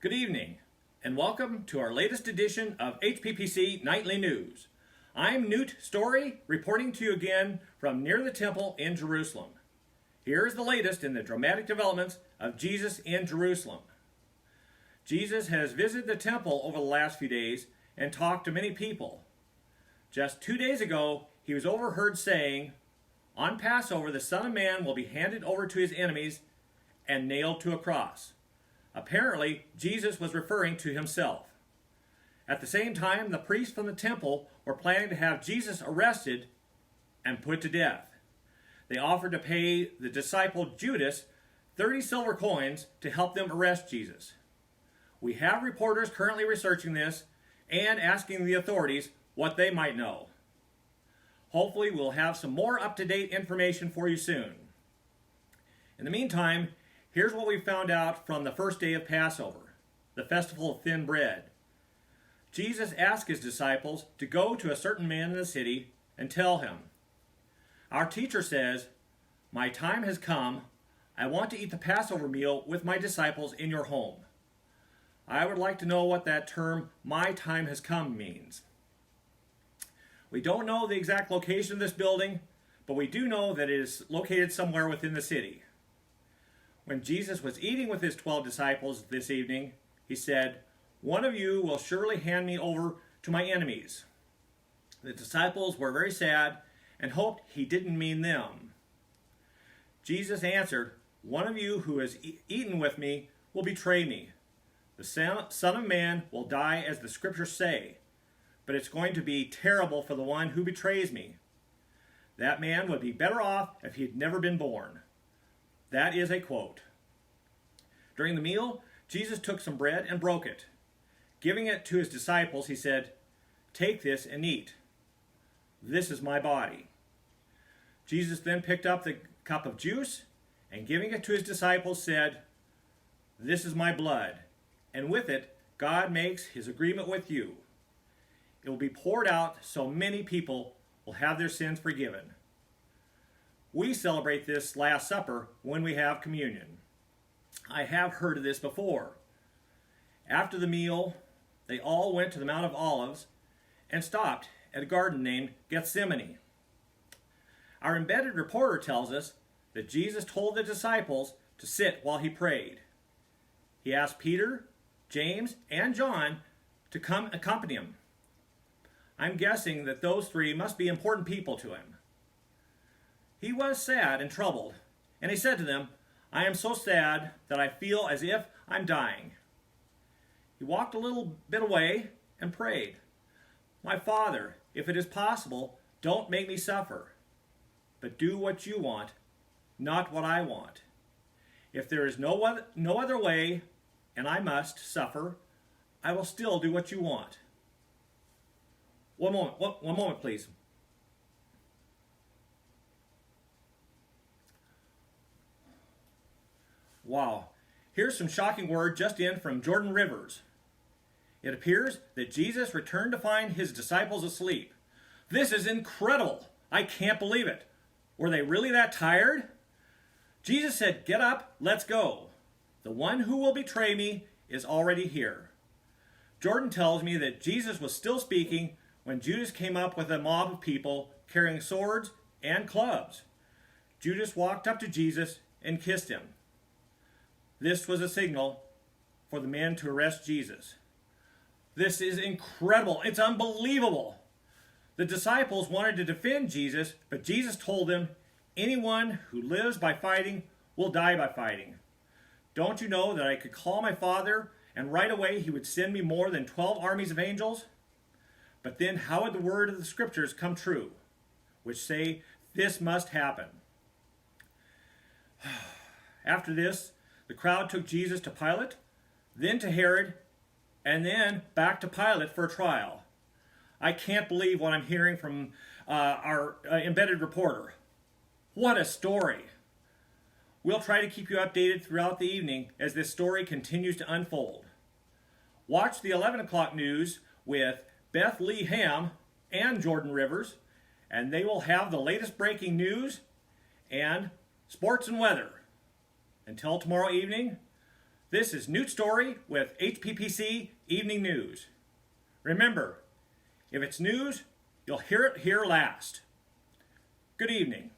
Good evening, and welcome to our latest edition of HPPC Nightly News. I'm Newt Story, reporting to you again from near the temple in Jerusalem. Here is the latest in the dramatic developments of Jesus in Jerusalem. Jesus has visited the temple over the last few days and talked to many people. Just 2 days ago, he was overheard saying, "On Passover, the Son of Man will be handed over to his enemies and nailed to a cross." Apparently, Jesus was referring to himself. At the same time, the priests from the temple were planning to have Jesus arrested and put to death. They offered to pay the disciple Judas 30 silver coins to help them arrest Jesus. We have reporters currently researching this and asking the authorities what they might know. Hopefully, we'll have some more up-to-date information for you soon. In the meantime, here's what we found out from the first day of Passover, the festival of thin bread. Jesus asked his disciples to go to a certain man in the city and tell him, "Our teacher says, 'My time has come. I want to eat the Passover meal with my disciples in your home.'" I would like to know what that term, "my time has come," means. We don't know the exact location of this building, but we do know that it is located somewhere within the city. When Jesus was eating with his 12 disciples this evening, he said, "One of you will surely hand me over to my enemies." The disciples were very sad and hoped he didn't mean them. Jesus answered, "One of you who has eaten with me will betray me. The Son of Man will die as the scriptures say, but it's going to be terrible for the one who betrays me. That man would be better off if he had never been born." That is a quote. During the meal, Jesus took some bread and broke it. Giving it to his disciples, he said, "Take this and eat. This is my body." Jesus then picked up the cup of juice and giving it to his disciples said, "This is my blood, and with it God makes his agreement with you. It will be poured out so many people will have their sins forgiven." We celebrate this Last Supper when we have communion. I have heard of this before. After the meal, they all went to the Mount of Olives and stopped at a garden named Gethsemane. Our embedded reporter tells us that Jesus told the disciples to sit while he prayed. He asked Peter, James, and John to come accompany him. I'm guessing that those three must be important people to him. He was sad and troubled, and he said to them, "I am so sad that I feel as if I'm dying." He walked a little bit away and prayed, "My Father, if it is possible, don't make me suffer, but do what you want, not what I want. If there is no other way, and I must suffer, I will still do what you want." One moment, please. Wow, here's some shocking word just in from Jordan Rivers. It appears that Jesus returned to find his disciples asleep. This is incredible. I can't believe it. Were they really that tired? Jesus said, "Get up, let's go. The one who will betray me is already here." Jordan tells me that Jesus was still speaking when Judas came up with a mob of people carrying swords and clubs. Judas walked up to Jesus and kissed him. This was a signal for the men to arrest Jesus. This is incredible. It's unbelievable. The disciples wanted to defend Jesus, but Jesus told them, "Anyone who lives by fighting will die by fighting. Don't you know that I could call my Father and right away he would send me more than 12 armies of angels? But then how would the word of the scriptures come true, which say this must happen?" After this, the crowd took Jesus to Pilate, then to Herod, and then back to Pilate for a trial. I can't believe what I'm hearing from our embedded reporter. What a story. We'll try to keep you updated throughout the evening as this story continues to unfold. Watch the 11 o'clock news with Beth Lee Ham and Jordan Rivers, and they will have the latest breaking news and sports and weather. Until tomorrow evening, This is Newt Story with HPPC Evening News. Remember, if it's news, you'll hear it here last. Good evening.